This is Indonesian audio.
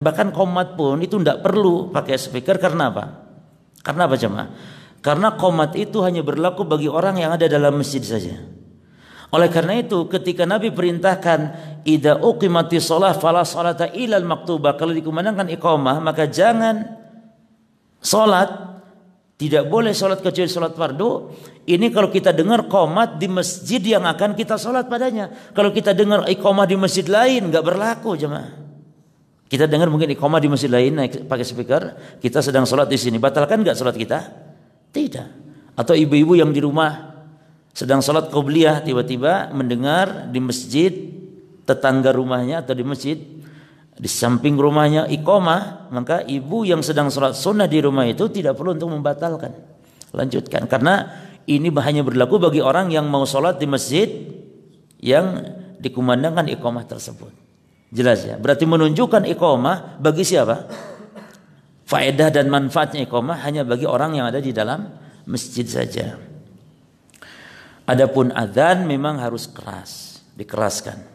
Bahkan qomat pun itu tidak perlu pakai speaker. Karena apa? Karena apa jemaah? Karena qomat itu hanya berlaku bagi orang yang ada dalam masjid saja. Oleh karena itu ketika Nabi perintahkan idza uqimatis shalah fala sholata ilal maktubah, kalau dikumandangkan iqamah maka jangan salat, tidak boleh salat kecuali salat fardu. Ini kalau kita dengar qomat di masjid yang akan kita salat padanya. Kalau kita dengar iqamah di masjid lain enggak berlaku jemaah. Kita dengar mungkin iqamah di masjid lain naik pakai speaker, kita sedang salat di sini, batalkan enggak salat kita? Tidak. Atau ibu-ibu yang di rumah sedang salat qobliyah tiba-tiba mendengar di masjid tetangga rumahnya atau di masjid di samping rumahnya iqamah, maka ibu yang sedang salat sunnah di rumah itu tidak perlu untuk membatalkan. Lanjutkan, karena ini hanya berlaku bagi orang yang mau salat di masjid yang dikumandangkan iqamah tersebut. Jelas ya? Berarti menunjukkan iqamah bagi siapa? Faedah dan manfaatnya iqamah hanya bagi orang yang ada di dalam masjid saja. Adapun adzan memang harus keras, dikeraskan.